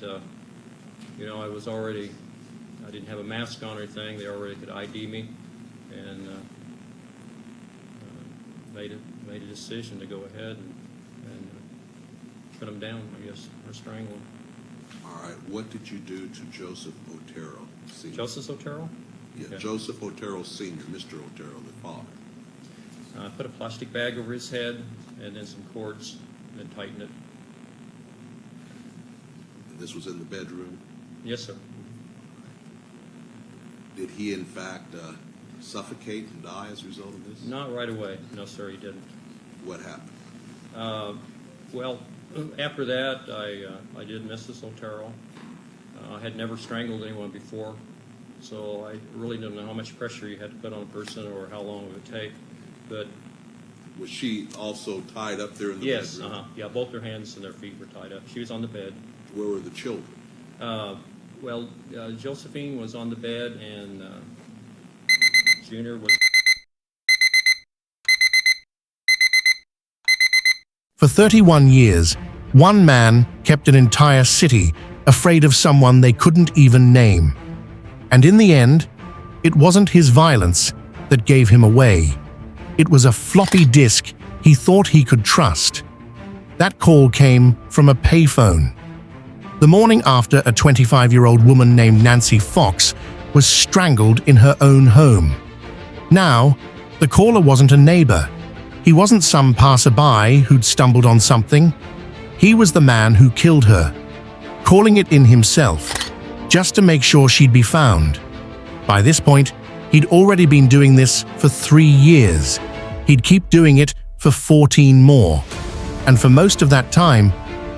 Uh, I didn't have a mask on or anything. They already could ID me, and made a decision to go ahead and put them down, I guess, or strangle them. All right. What did you do to Joseph Otero, Sr.? Joseph Otero? Yeah, Okay. Joseph Otero, Sr., Mr. Otero, the father. I put a plastic bag over his head and then some cords and then tightened it. And this was in the bedroom. Yes, sir. Did he, in fact, suffocate and die as a result of this? Not right away. No, sir, he didn't. What happened? Well, after that, I did Mrs. Otero. I had never strangled anyone before, so I really didn't know how much pressure you had to put on a person or how long it would take. But Was she also tied up there in the yes, bedroom? yeah, both her hands and their feet were tied up. She was on the bed. Where were the children? Josephine was on the bed, and Junior was. For 31 years, one man kept an entire city afraid of someone they couldn't even name. And in the end, it wasn't his violence that gave him away. It was a floppy disk he thought he could trust. That call came from a payphone. The morning after, a 25-year-old woman named Nancy Fox was strangled in her own home. Now, the caller wasn't a neighbor. He wasn't some passerby who'd stumbled on something. He was the man who killed her, calling it in himself, just to make sure she'd be found. By this point, he'd already been doing this for 3 years. He'd keep doing it for 14 more. And for most of that time,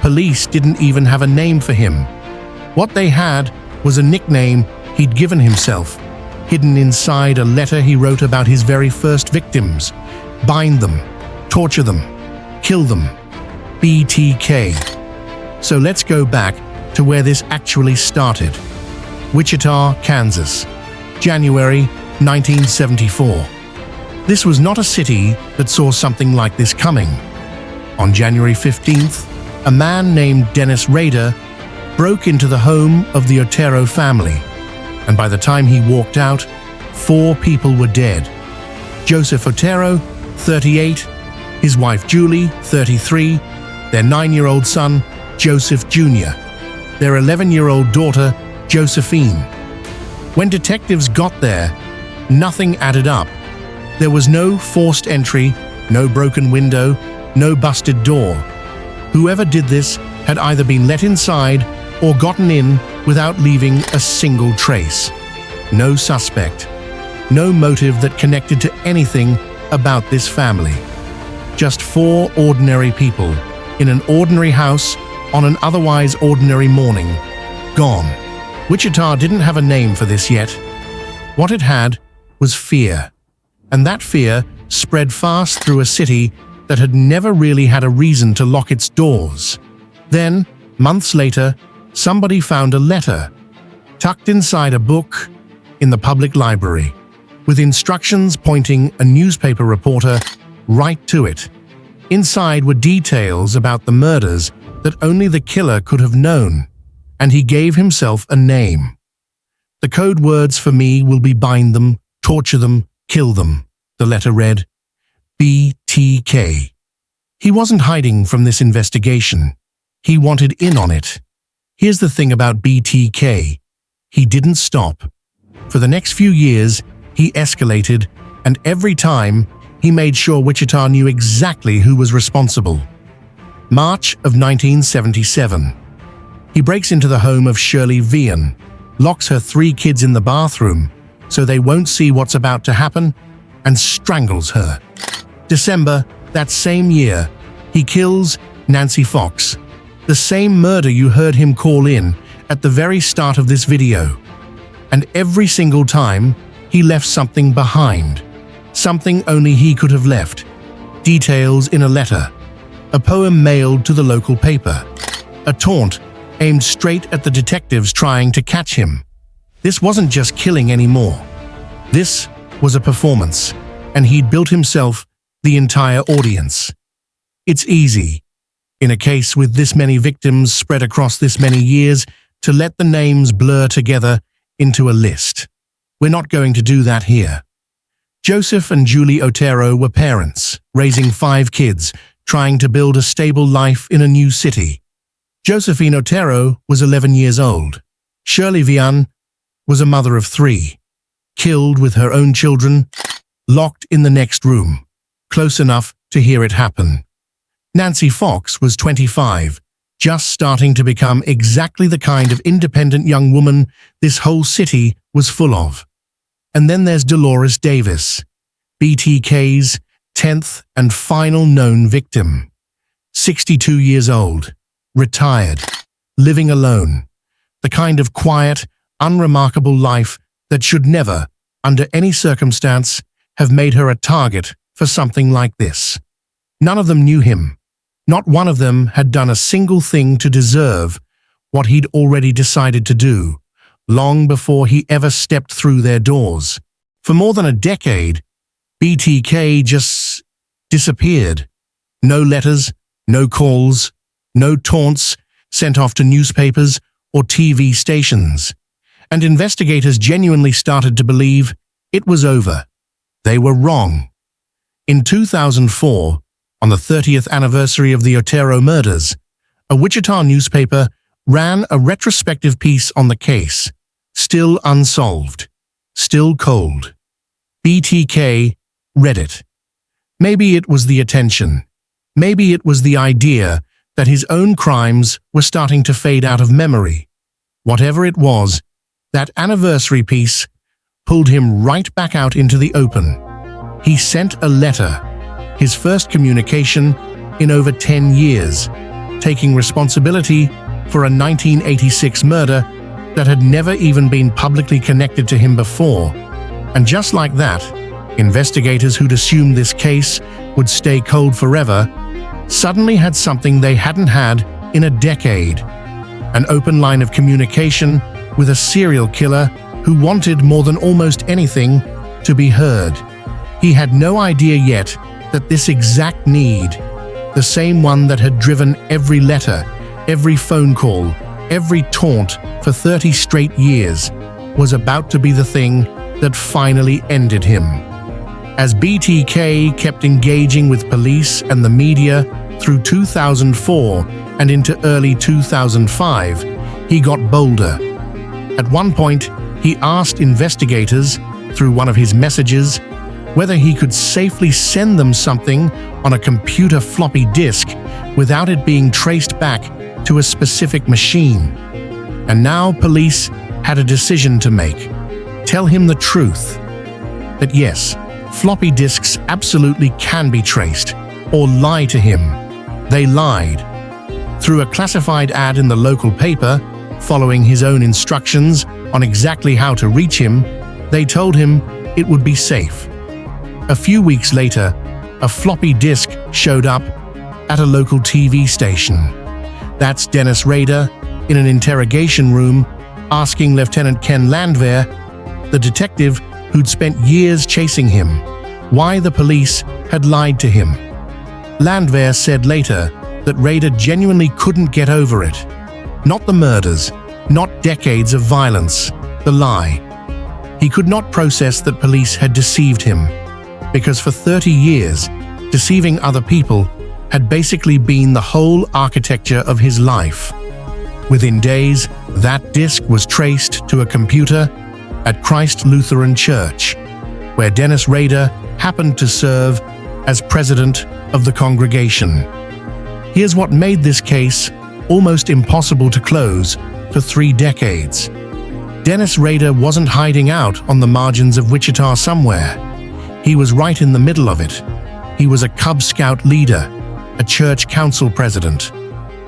police didn't even have a name for him. What they had was a nickname he'd given himself, hidden inside a letter he wrote about his very first victims. Bind them, torture them, kill them. BTK. So let's go back to where this actually started. Wichita, Kansas, January 1974. This was not a city that saw something like this coming. On January 15th, a man named Dennis Rader broke into the home of the Otero family, and by the time he walked out, 4 people were dead. Joseph Otero, 38, his wife Julie, 33, their 9-year-old son, Joseph Jr., their 11-year-old daughter, Josephine. When detectives got there, nothing added up. There was no forced entry, no broken window, no busted door. Whoever did this had either been let inside or gotten in without leaving a single trace. No suspect. No motive that connected to anything about this family. Just 4 ordinary people in an ordinary house on an otherwise ordinary morning. Gone. Wichita didn't have a name for this yet. What it had was fear. And that fear spread fast through a city that had never really had a reason to lock its doors. Then, months later, somebody found a letter, tucked inside a book in the public library, with instructions pointing a newspaper reporter right to it. Inside were details about the murders that only the killer could have known, and he gave himself a name. The code words for me will be bind them, torture them, kill them, the letter read. BTK. He wasn't hiding from this investigation. He wanted in on it. Here's the thing about BTK. He didn't stop. For the next few years, he escalated, and every time, he made sure Wichita knew exactly who was responsible. March of 1977. He breaks into the home of Shirley Vian, locks her 3 kids in the bathroom so they won't see what's about to happen, and strangles her. December, that same year, he kills Nancy Fox, the same murder you heard him call in at the very start of this video. And every single time, he left something behind. Something only he could have left. Details in a letter. A poem mailed to the local paper. A taunt aimed straight at the detectives trying to catch him. This wasn't just killing anymore. This was a performance, and he'd built himself the entire audience. It's easy. in a case with this many victims spread across this many years, to let the names blur together into a list. We're not going to do that here. Joseph and Julie Otero were parents, raising 5 kids, trying to build a stable life in a new city. Josephine Otero was 11 years old. Shirley Vian was a mother of 3, killed with her own children, locked in the next room, close enough to hear it happen. Nancy Fox was 25, just starting to become exactly the kind of independent young woman this whole city was full of. And then there's Dolores Davis, BTK's 10th and final known victim. 62 years old, retired, living alone. The kind of quiet, unremarkable life that should never, under any circumstance, have made her a target for something like this. None of them knew him. Not one of them had done a single thing to deserve what he'd already decided to do, long before he ever stepped through their doors. For more than a decade, BTK just disappeared. No letters, no calls, no taunts sent off to newspapers or TV stations. And investigators genuinely started to believe it was over. They were wrong. In 2004, on the 30th anniversary of the Otero murders, a Wichita newspaper ran a retrospective piece on the case, still unsolved, still cold. BTK read it. Maybe it was the attention. Maybe it was the idea that his own crimes were starting to fade out of memory. Whatever it was, that anniversary piece pulled him right back out into the open. He sent a letter, his first communication in over 10 years, taking responsibility for a 1986 murder that had never even been publicly connected to him before. And just like that, investigators who'd assumed this case would stay cold forever suddenly had something they hadn't had in a decade. An open line of communication with a serial killer who wanted more than almost anything to be heard. He had no idea yet that this exact need, the same one that had driven every letter, every phone call, every taunt for 30 straight years, was about to be the thing that finally ended him. As BTK kept engaging with police and the media through 2004 and into early 2005, he got bolder. At one point, he asked investigators, through one of his messages, whether he could safely send them something on a computer floppy disk without it being traced back to a specific machine. And now police had a decision to make. Tell him the truth. That yes, floppy disks absolutely can be traced, or lie to him. They lied. Through a classified ad in the local paper, following his own instructions on exactly how to reach him, they told him it would be safe. A few weeks later, a floppy disk showed up at a local TV station. That's Dennis Rader in an interrogation room asking Lieutenant Ken Landwehr, the detective who'd spent years chasing him, why the police had lied to him. Landwehr said later that Rader genuinely couldn't get over it. Not the murders, not decades of violence, the lie. He could not process that police had deceived him, because for 30 years, deceiving other people had basically been the whole architecture of his life. Within days, that disk was traced to a computer at Christ Lutheran Church, where Dennis Rader happened to serve as president of the congregation. Here's what made this case almost impossible to close for 3 decades. Dennis Rader wasn't hiding out on the margins of Wichita somewhere. He was right in the middle of it. He was a Cub Scout leader, a church council president,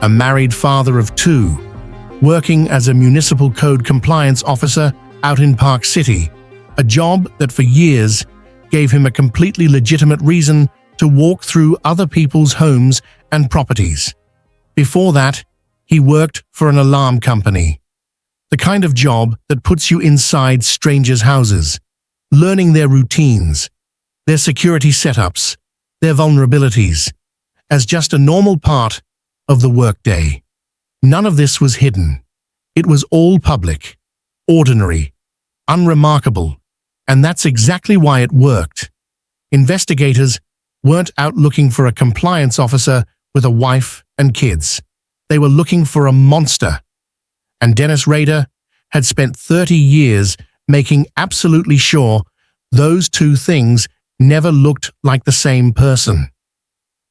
a married father of 2, working as a municipal code compliance officer out in Park City, a job that for years gave him a completely legitimate reason to walk through other people's homes and properties. Before that, he worked for an alarm company, the kind of job that puts you inside strangers' houses, learning their routines, their security setups, their vulnerabilities, as just a normal part of the workday. None of this was hidden. It was all public, ordinary, unremarkable, and that's exactly why it worked. Investigators weren't out looking for a compliance officer with a wife and kids. They were looking for a monster. And Dennis Rader had spent 30 years making absolutely sure those two things never looked like the same person.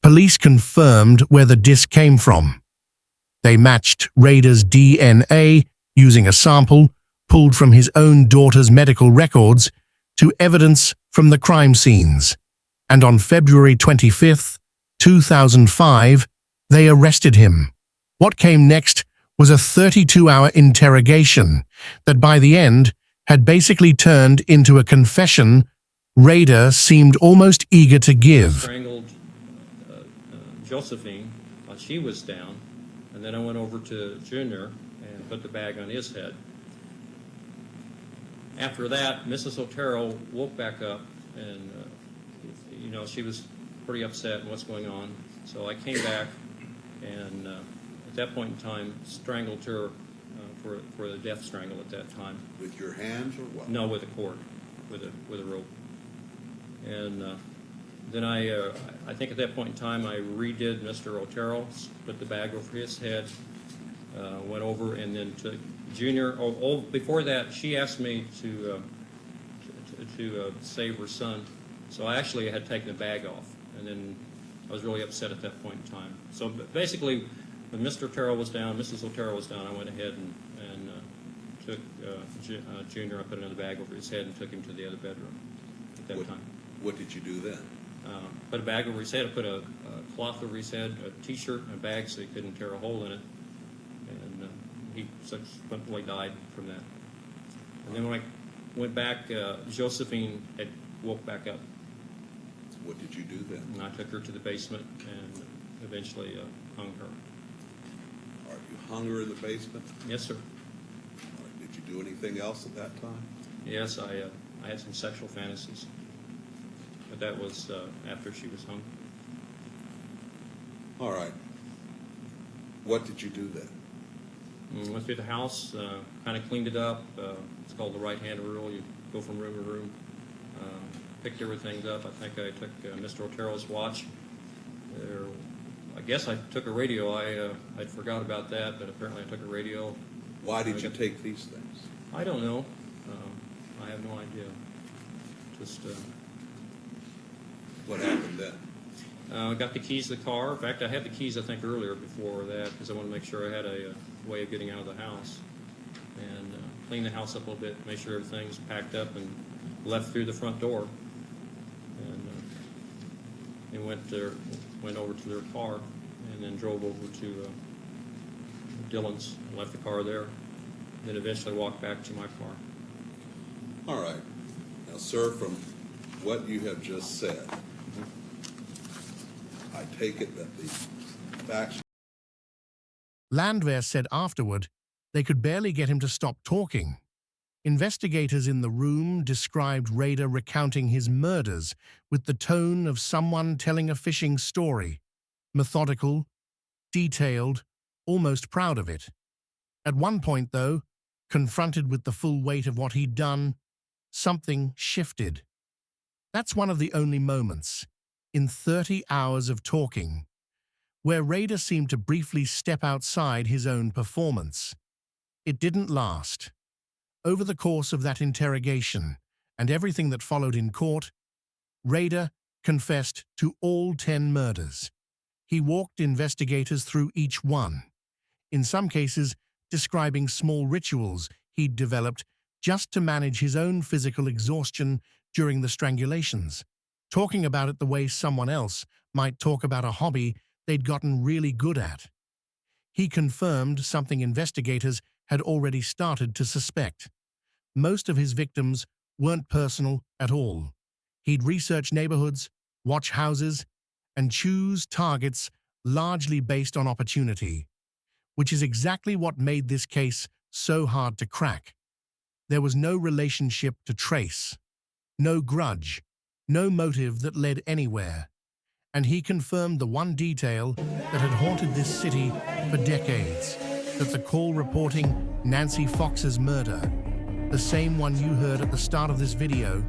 Police confirmed where the disc came from. They matched Rader's DNA using a sample pulled from his own daughter's medical records to evidence from the crime scenes. And on February 25, 2005, they arrested him. What came next was a 32-hour interrogation that by the end had basically turned into a confession Rader seemed almost eager to give. Strangled Josephine while she was down, and then I went over to Junior and put the bag on his head. After that, Mrs. Otero woke back up, and she was pretty upset in what's going on. So I came back, and at that point in time, strangled her for the death strangle at that time. With your hands or what? No, with a cord, with a rope. And then I think at that point in time, I redid Mr. Otero, put the bag over his head, went over, and then took Junior. Before that, she asked me to save her son. So I actually had taken the bag off, and then I was really upset at that point in time. So basically, when Mr. Otero was down, Mrs. Otero was down, I went ahead and took Junior. I put another bag over his head and took him to the other bedroom at that time. What did you do then? Put a bag over his head. I put a cloth over his head, a T-shirt, and a bag so he couldn't tear a hole in it. And he subsequently died from that. And then when I went back, Josephine had woke back up. What did you do then? And I took her to the basement and eventually hung her. All right, you hung her in the basement? Yes, sir. All right, did you do anything else at that time? Yes, I had some sexual fantasies. But that was after she was hung. All right. What did you do then? Went through the house, kind of cleaned it up. It's called the right-hand rule. You go from room to room. Picked everything up. I think I took Mr. Otero's watch. I guess I took a radio. I forgot about that, but apparently I took a radio. Why did you take these things? I don't know. I have no idea. Just what happened then? got the keys to the car. In fact, I had the keys, I think, earlier before that because I wanted to make sure I had a way of getting out of the house. And clean the house up a little bit, make sure everything's packed up, and left through the front door. And went over to their car, and then drove over to Dillon's and left the car there. Then eventually walked back to my car. All right. Now, sir, from what you have just said, I take it that the facts. Landwehr said afterward they could barely get him to stop talking. Investigators in the room described Rader recounting his murders with the tone of someone telling a fishing story. Methodical, detailed, almost proud of it. At one point, though, confronted with the full weight of what he'd done, something shifted. That's one of the only moments, in 30 hours of talking, where Rader seemed to briefly step outside his own performance. It didn't last. Over the course of that interrogation and everything that followed in court, Rader confessed to all 10 murders. He walked investigators through each one, in some cases describing small rituals he'd developed just to manage his own physical exhaustion during the strangulations, talking about it the way someone else might talk about a hobby they'd gotten really good at. He confirmed something investigators had already started to suspect. Most of his victims weren't personal at all. He'd research neighborhoods, watch houses, and choose targets largely based on opportunity, which is exactly what made this case so hard to crack. There was no relationship to trace, no grudge, no motive that led anywhere. and he confirmed the one detail that had haunted this city for decades, that the call reporting Nancy Fox's murder, the same one you heard at the start of this video,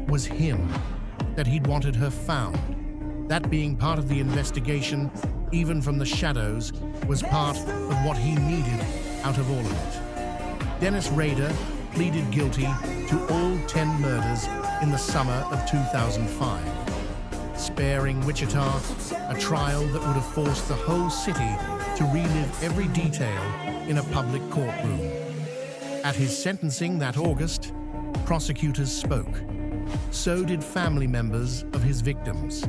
was him, that he'd wanted her found. That being part of the investigation, even from the shadows, was part of what he needed out of all of it. Dennis Rader pleaded guilty to all 10 murders in the summer of 2005, sparing Wichita a trial that would have forced the whole city to relive every detail in a public courtroom. At his sentencing that August, prosecutors spoke. So did family members of his victims.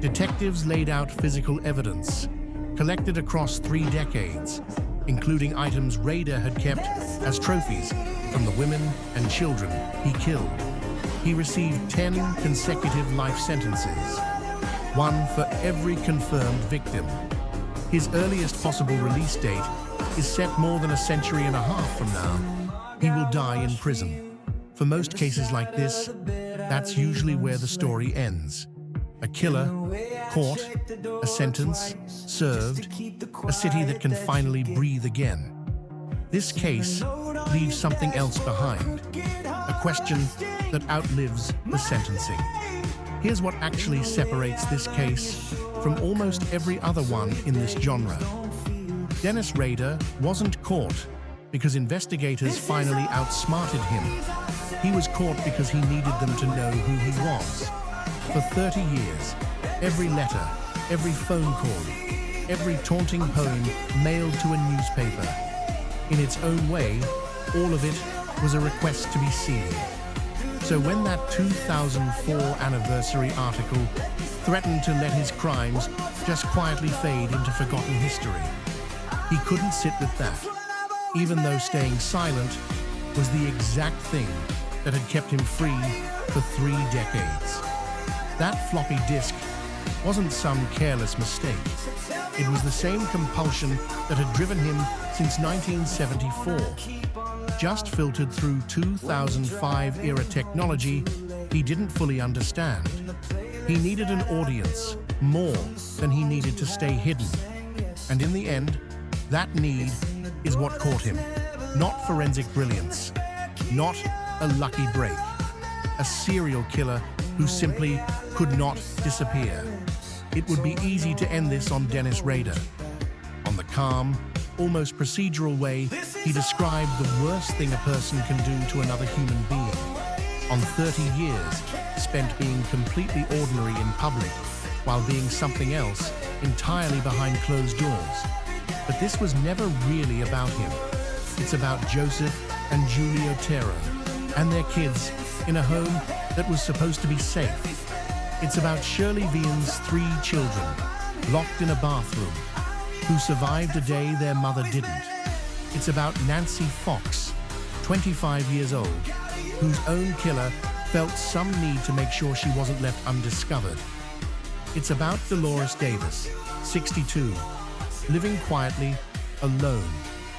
Detectives laid out physical evidence, collected across 3 decades, including items Rader had kept as trophies from the women and children he killed. He received 10 consecutive life sentences, one for every confirmed victim. His earliest possible release date is set more than a century and a half from now. He will die in prison. For most cases like this, that's usually where the story ends. A killer, caught, a sentence, served, a city that can finally breathe again. This case leaves something else behind, a question that outlives the sentencing. Here's what actually separates this case from almost every other one in this genre. Dennis Rader wasn't caught because investigators finally outsmarted him. He was caught because he needed them to know who he was. For 30 years, every letter, every phone call, every taunting poem mailed to a newspaper. In its own way, all of it was a request to be seen. So when that 2004 anniversary article threatened to let his crimes just quietly fade into forgotten history, he couldn't sit with that, even though staying silent was the exact thing that had kept him free for 3 decades. That floppy disk wasn't some careless mistake. It was the same compulsion that had driven him since 1974. Just filtered through 2005-era technology he didn't fully understand. He needed an audience more than he needed to stay hidden. And in the end, that need is what caught him. Not forensic brilliance, not a lucky break. A serial killer who simply could not disappear. It would be easy to end this on Dennis Rader. On the calm, almost procedural way he described the worst thing a person can do to another human being. On 30 years spent being completely ordinary in public while being something else entirely behind closed doors. But this was never really about him. It's about Joseph and Julie Otero and their kids in a home that was supposed to be safe. It's about Shirley Vian's 3 children locked in a bathroom who survived a day their mother didn't. It's about Nancy Fox, 25 years old, whose own killer felt some need to make sure she wasn't left undiscovered. It's about Dolores Davis, 62, living quietly, alone,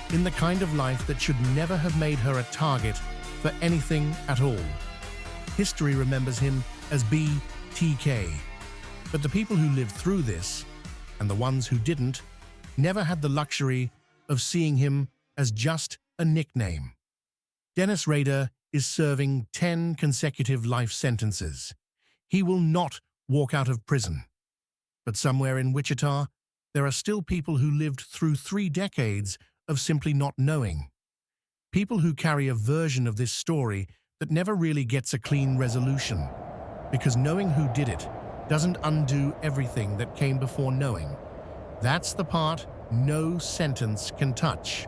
in the kind of life that should never have made her a target for anything at all. History remembers him as BTK, but the people who lived through this, and the ones who didn't, never had the luxury of seeing him as just a nickname. Dennis Rader is serving 10 consecutive life sentences. He will not walk out of prison. But somewhere in Wichita, there are still people who lived through 3 decades of simply not knowing. People who carry a version of this story that never really gets a clean resolution, because knowing who did it doesn't undo everything that came before knowing. That's the part no sentence can touch.